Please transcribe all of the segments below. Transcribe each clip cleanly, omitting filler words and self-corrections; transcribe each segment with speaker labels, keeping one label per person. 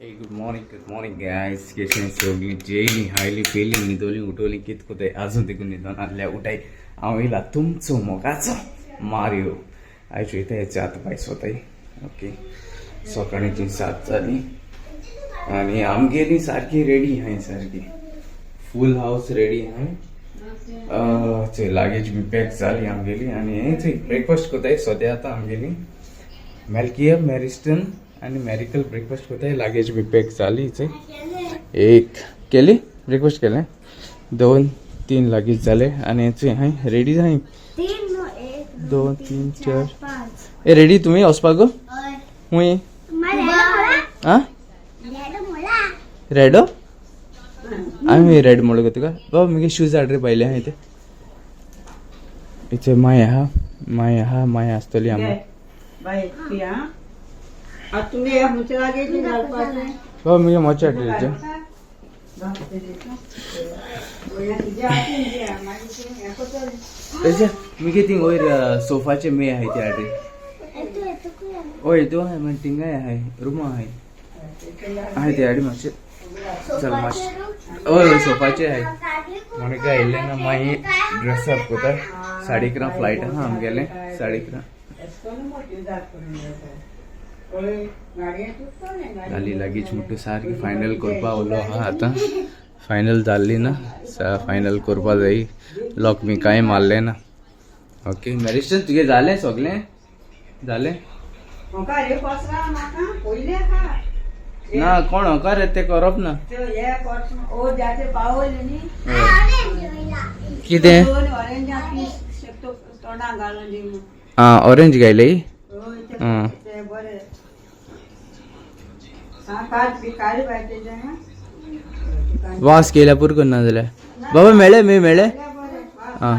Speaker 1: Hey, good morning guys. Keshav सोगली जेली हायली पेली निदोली उठवली कितकोते अजून तिकून निदोन आदल्या उठाई आवयला तुमचो मोगाचो मारियो आयचो इथे याच्या आत बाय स्वताई ओके सकाळची 7 जाली आणि आमगेली सारखी रेडी आहे सारखी फुल हाऊस रेडी आहे ते लागेज बी पॅक झाली आमगेली आणि हे ब्रेकफास्ट कोताय सध्या आता आमगेली मेल्किया मेरिस्टन आणि मॅरिकल ब्रेकफास्ट होत आहे लागेज बी पॅक झाली इथे एक केली ब्रेकफास्ट केलं 2-3 लागेज झाले आणि याचे आहे रेडी आहे 2 3 4 ए रेडी तुम्ही वचपाक हुंय आ रेड आम्ही रेड म्हणलो तुका बाबा मगे शूज ऑर्डर पाहिले हा इथे माया असतली आम्ही बाबा मी मोचा ड्रेस मी घेतीन वयर सोफाचे मे आहे ते आडे ओय तो आहे मग तिंगा आहे रूम आहे ते आडी मासे चल मासे ओय सोफाचे आहे म्हणून काय येले ना माही ड्रेस अप होता 11:30 फ्लाइट हा हम गेले 11:30 झाली लागीच मोठं सारखी फायनल करपा उलो हा आता फायनल जाल्ली ना फायनल करपा जाई लॉक मी काय मारले ना ओके मेरिस्टन तुगे झाले सगळे झाले ना कोण होकार ते करप ना कितें हा ऑरेंज घायले वास केल्या पुर करना जाल्यार बाबा मेळे मी मेळे हा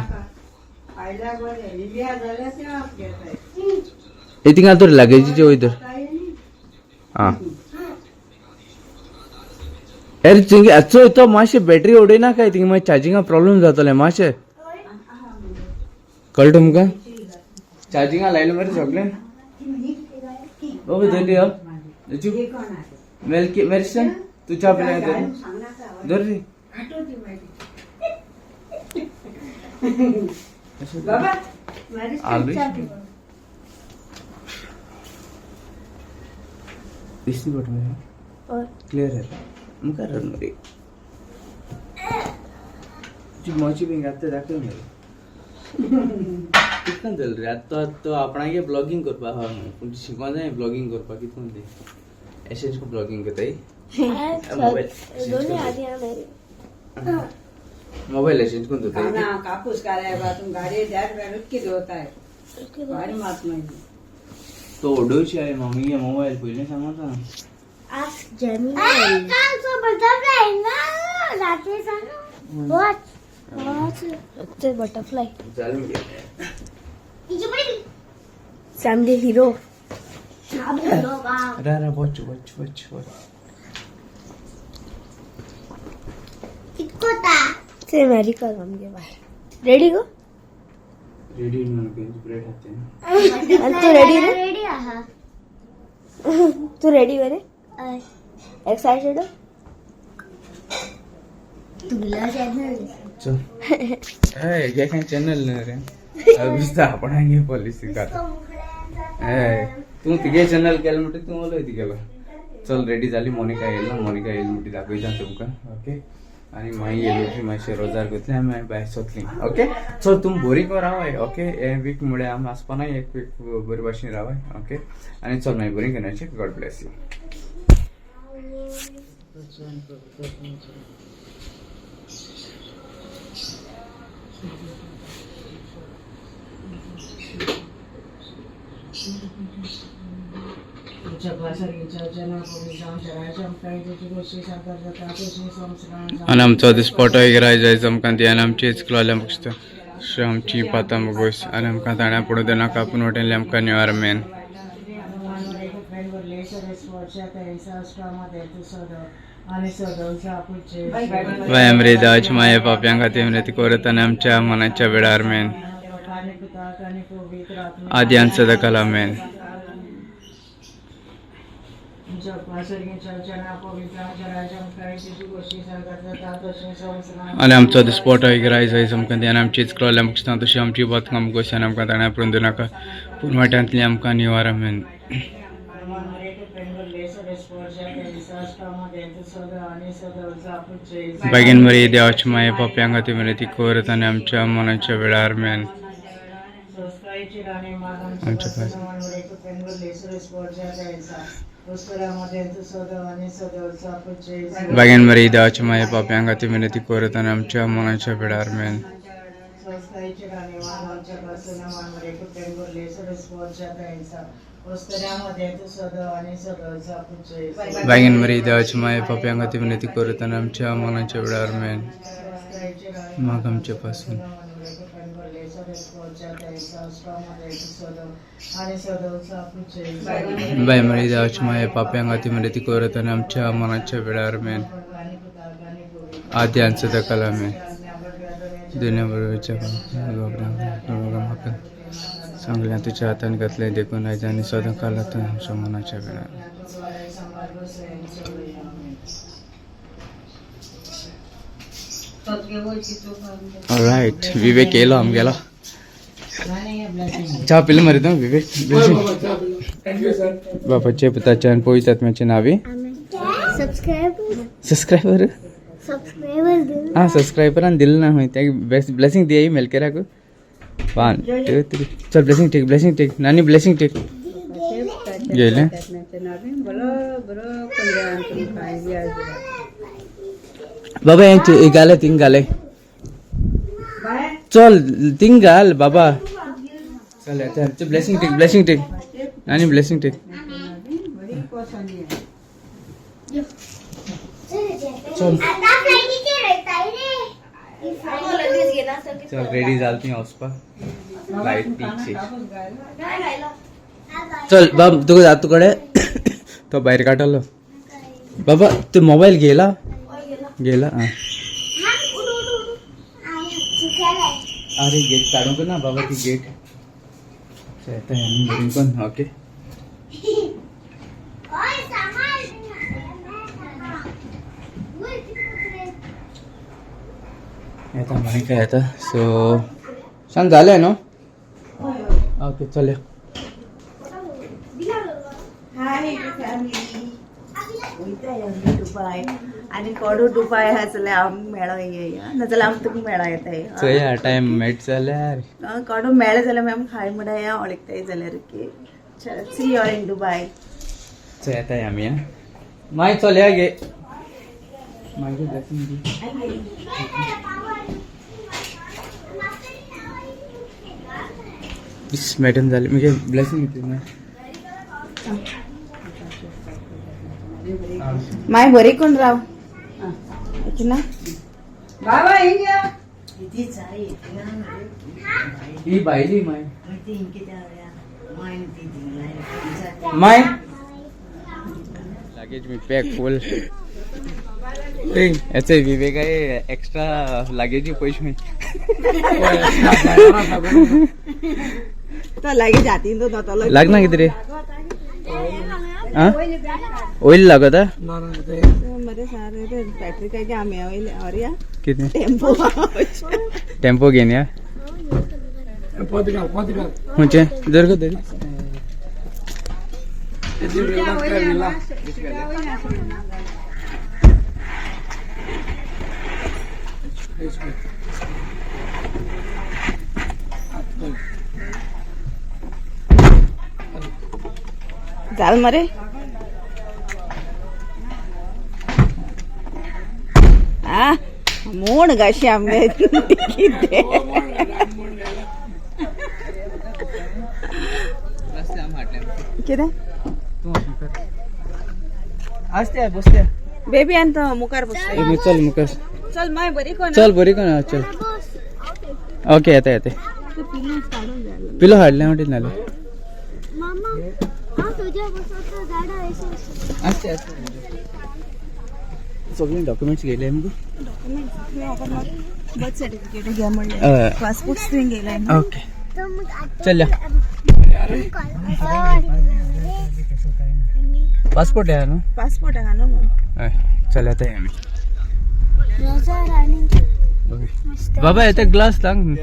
Speaker 1: थिंगा तर लागेजीचे वय तर हा यार थिंग आजचो तो मातशें बॅटरी उडयना काय थिंग मागीर चार्जिंगा प्रॉब्लेम जातले मातशें कळ्ळें तुमकां चार्जिंगा लायले मरे सगळे बाबा धरली मेल्की मेरिस्टन तू चा पिला धर रे दिसती बट मैं क्लियर है मुका रन रे जी मोची बिंग आते दाखव मेरे कितन जल रे आता तो आपणा के ब्लॉगिंग करपा हा पण शिकवा जाय ब्लॉगिंग करपा कितन दे एसेंस को ब्लॉगिंग करताय मोबाइल दोन्ही आधी आले मोबाइल एसेंस कोण होता
Speaker 2: ना कापूस काढायला तुम गाडी डॅट बॅट किती होत आहे भारी मात नाही
Speaker 1: तो ओडोची आहे मम्मी ये मोबाइल पहिले सांगता
Speaker 3: आज जेमिनी काल सो बटरफ्लाय ना रात्री सांग वॉच ते बटरफ्लाय
Speaker 1: चालू
Speaker 3: सॅमडे हिरो
Speaker 1: रा वॉच
Speaker 3: इतकोता ते अमेरिका गमगे बाहेर रेडी गो
Speaker 1: रेडी म्हणून ब्रेड हाते
Speaker 3: आणि तू रेडी रे रेडी आहा तू रेडी रे एक्साइटेड तुला चॅनल
Speaker 1: चल ए ये काय चॅनल न रे अभिस्ता आपण आहे पॉलिसी का ए तू तिगे चॅनल केलं म्हणते तू मला इथे केलं चल रेडी झाली मोनिका येईल ना मोनिका येईल म्हणते दाखवायचा तुमका ओके आणि माई येईल मासे रोजार घेतले आम्ही बाय सोतली ओके चल तुम बोरिंग राहाय ओके ए वीक मुळे आम आसपाना एक वीक बरी भाषेन राहाय ओके आणि चल माई बोरिंग करण्याचे गॉड ब्लेस यू आणि आमचा स्पॉट वगैरे जायचं आमकां ती आनी आमची इचकलो बघतो सो आमची पातां बघूस आनी आमकां ताण्या पुढे देना कापून वाटेले आमकां न्यूयार मेन बाय अमृताच माये पाप्यां खातीर अमृत करत आनी आमच्या मनाच्या वेळार मेन आद्यांत सदां कला मेन आणि आमचो आतां स्पॉट आहे रायज आयज आमकां तेन्ना आमची स्क्रॉल आमकां तशी आमची बदकां आमकां गोश्यान आमकां ताणें पळोवन नाका पूण वाट्यांतली आमकां निवार मेन बेगीन मरे देवाच्या माये पप्यांक खातीर मरे ती करत आनी आमच्या मनाच्या वेळार मेन आमच्या पास बेगीन मरे देवाच्या माये पप्यांक खातीर मरे ती करत आनी आमच्या मनाच्या वेळार मेन बेगीन मरे देवाच्या माये पप्यांक खातीर मरे ती करत आनी आमच्या मनाच्या वेळार मेन माग आमचे पासून बाय मरे देवाच्या माये पप्यांक खातीर मरे ती करत आनी आमच्या मनाच्या वेळार मेन आदी आमचं दखल मेन दुनिया बरोबरच्या म्हाका सांगलें तुज्या हातान घातलें देखून आयज आनी सदां काल आमच्या मनाच्या वेळार ऑलराइट विवेक येयलो आमगेलो चा पिले मरे तो विवेक बापाचे पुताच्यान पळयतात म्हाजे नावी सब्सक्रायबर हाँ सब्सक्राइबरान दिल ना हुई त्याक ब्लेसिंग दिया मेलकेरा को 1 2 3 चल ब्लेसिंग टेक नानी ब्लेसिंग टेक गेले बाबा एक गाले तीन गाले चल तीन गाल बाबा चल आता ब्लेसिंग टेक नानी ब्लेसिंग टेक चल चल रेडी झालती हाऊस पर लाइट पीछे चल बाब तुका जात तुकडे तो बाहेर काढलो बाबा तू मोबाईल गेला हाँ अरे गेट काढू ना बाबा ती गेट कोण ओके येता म्हणे काय आता सो सांग झालंय ना ओके चल
Speaker 2: आणि कोडू दुपाय हसले आम मेळो ये नजल आम तुक मेळा येताय
Speaker 1: चया टाइम मेट जाल्यार
Speaker 2: कोडू मेळ जाल्यार आम खाय म्हणा या ओळखताय जाल्यार की चल सी यू इन दुबई
Speaker 1: चल येताय आम्ही माय चल या गे मागे ब्लेसिंग इस मॅडम झाले मी ब्लेसिंग घेतली
Speaker 2: माय बरी कोण राव ना बाबा
Speaker 1: ही बायली माय लगेज मी पॅक फुल याचे विवेक आहे एक्स्ट्रा लगेज पैसे
Speaker 2: तो लागे जाती तो
Speaker 1: लागना किती रे ऑइल लागत
Speaker 2: मरे सारे बैटरी का क्या में ऑइल और या
Speaker 1: कितने
Speaker 2: टेम्पो
Speaker 1: टेम्पो घेन या मुझे इधर को दे
Speaker 2: चाल मरे मूड गाशी आंबे किती
Speaker 1: असते बसते
Speaker 2: बेबी अंत मुखार बसते
Speaker 1: चल मुखार
Speaker 2: चल माय बरी कोण
Speaker 1: चल बरी कोण चल ओके येते येते पिलो हाडले वाटेत नाले असते असते सगळे डॉक्युमेंट्स गेले
Speaker 2: बर्थ सर्टिफिकेट घ्या म्हणले पासपोर्ट स्क्रीन गेलाय
Speaker 1: ओके चल पासपोर्ट आहे ना
Speaker 2: पासपोर्ट आहे ना मग
Speaker 1: चल आता आहे आम्ही
Speaker 3: नजर आणि
Speaker 1: ओके बाबा येते ग्लास टांग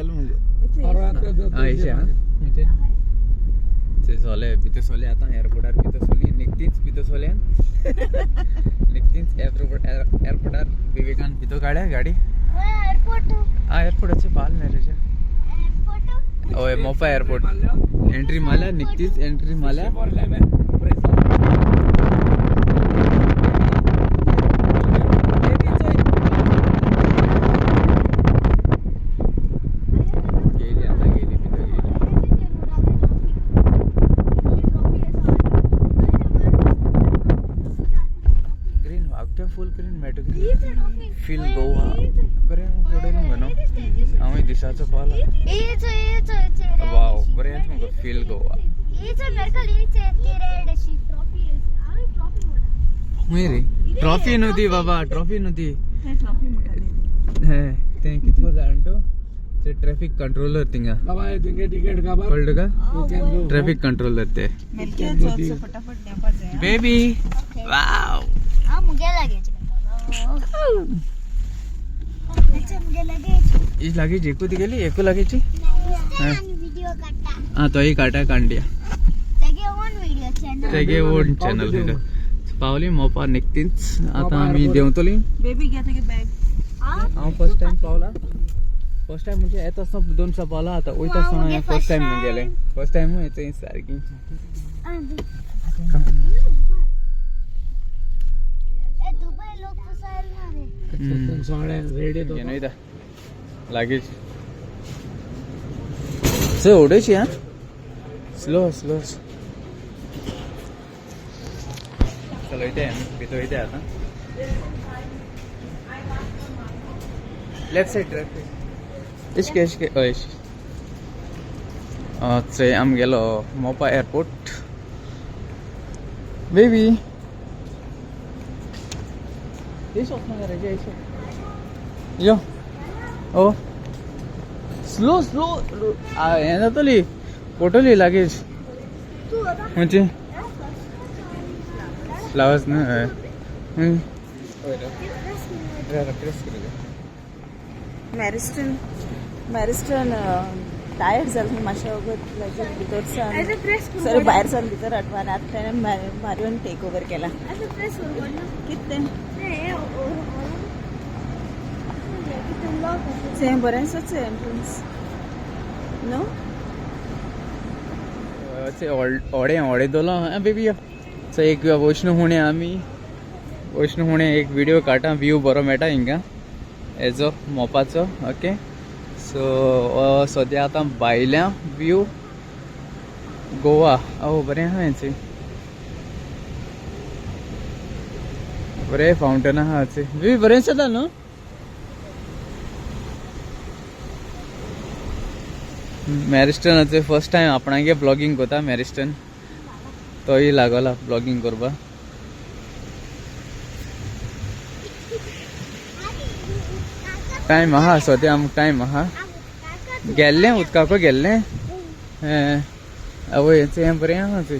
Speaker 1: पितो सोले आता एअरपोर्टार पितो सोली निघतीच पितो सोले निघतीच एअरपोर्टार विवेकान पितो काढ्या गाडी
Speaker 3: एअरपोर्ट
Speaker 1: एअरपोर्टाचे पाल नाही त्याच्या ओय मोफा एअरपोर्ट एंट्री माला निघतीच एंट्री माला फुल ग्रीन मेटो फील गोवा बरे थोडे म्हणू आम्ही दिसाचं पाहिलं वाव बरे आहेत मग फील गोवा रे ट्रॉफी नव्हती बाबा ट्रॉफी नव्हती ते कितको जाणतो ते ट्रॅफिक कंट्रोलर थिंगा
Speaker 4: बाबा तिंगे तिकीट का बा
Speaker 1: कळलं का ट्रॅफिक कंट्रोलर ते
Speaker 2: फटाफट
Speaker 1: बेबी वाव
Speaker 3: मुझे लगे
Speaker 1: ई लागेची एकू ती गेली एकू लागेची
Speaker 3: वीडियो काटा
Speaker 1: हा तो ही काटा कांडिया
Speaker 3: तेगे ओन वीडियो चॅनल
Speaker 1: तेगे ओन चॅनल पावली मोपा निघतीच आता आम्ही देवतली
Speaker 2: बेबी घ्या ते बॅग
Speaker 1: हांव फर्स्ट टाइम पावला फर्स्ट टाइम म्हणजे येत असता दोन दिसा पावला आता वयता असताना फर्स्ट टाइम गेले फर्स्ट टाइम येते सारखी
Speaker 3: दुबई लोक कसायला
Speaker 4: सोंगड्या रेडी तो
Speaker 1: ಏನೈತ लागेज से ओढायची हा स्लो स्लो चलो इथे आहे पितो इथे आता लेफ्ट साइड ट्रॅफिक इश्के इश्के इश से आम गेलो मोपा एअरपोर्ट बेबी यो ओ स्लो स्लो हे जातली पोटली लागेज म्हणजे फ्लावर्स ना
Speaker 2: मॅरिस्टन टायर्ड जालें मातशें वगत भितर सर भायर सावन भितर हाडपाक आतां ताणें मारून टेक ओवर केला कितें तें बरें आसा एंट्रन्स नो
Speaker 1: ओडे दोलो बेबी एक वैष्णव होणे आम्ही वैष्णव होणे एक व्हिडिओ काढा व्यू बरो मेळटा हिंगा हेजो मोपाचो ओके सो सद्या आतां भायल्या व्यू गोवा बरें आहा हेचें बरें फावंटन आहा हेचें व्यू बरें जाता न्हू मॅरिस्टनाचे फर्स्ट टाइम आपणागे ब्लॉगिंग कोता मॅरिस्टन तोय लागला ब्लॉगिंग करपा टाइम आहा सद्या आमकां टाइम आहा गेल्ले उदकाको गेल्ले आवय हें बरें आहा थंय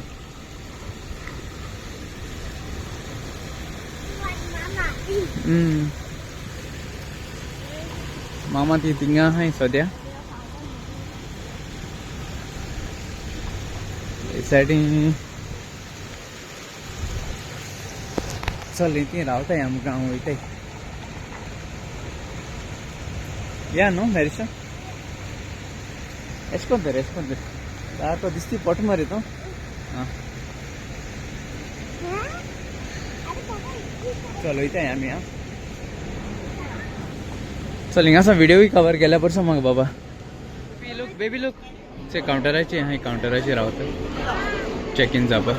Speaker 1: मामा ती थिंगा आहाय सद्या सायडीन चल इथे रावताय आमकां हांव वयताय या न्हू मॅरिस्टन एश कोन तर सारको दिसती पोट मरे तो चल वयताय आमी हा चल हिंगासा व्हिडिओय कवर केल्या परसो म्हाका बाबा बेबी लूक से काउंटराची हाय काउंटराची रावता चेक इन जावपा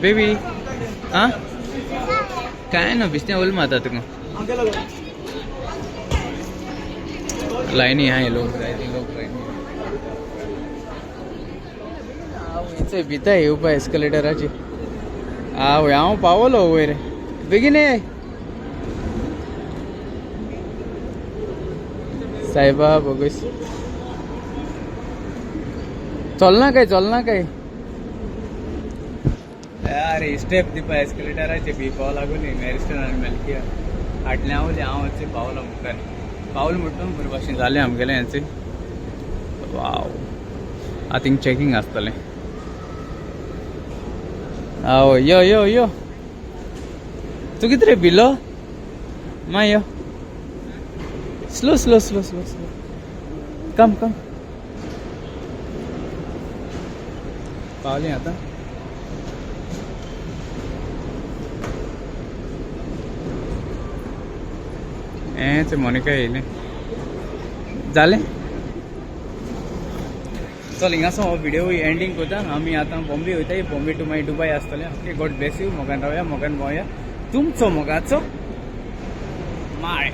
Speaker 1: बेबी आं काय ना बिस्तें उल माता तुका लायनी हाय लोक लायनी हेंचो भिता येवपा एस्कलेटराची आवय हांव पावलो वयर बेगीन ये सायबा बोगस चलना काय अरे स्टेप दिपा एस्केलेटराचे बी पाव लागून मेरिस्टन आनी मेलकिया फाटलें आवले हांव वचचें पावलो मुखार पावल म्हणटा बरे भाशेन जालें आमगेलें हेंचें वाव आय थिंक चॅकींग आसतलें आओ यो यो यो तू कितें रे भिलो मा यो slow slow slow slow slow कम कम पावलीं आतां हें मोनिका येयलें जालें चल हिंगासो हो व्हिडिओ एंडींग कोता आमी आतां बॉम्बे वयताय बॉम्बे टू मागीर दुबय आसतलें ओके गॉड ब्लेस यू मोगान रावया मोगान भोंवया तुमचो मोगाचो माय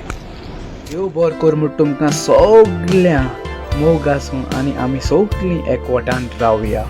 Speaker 1: देव बरो कर म्हूण तुमकां सगळ्या मोग आसूं आनी आमी सगळीं एकवटान रावया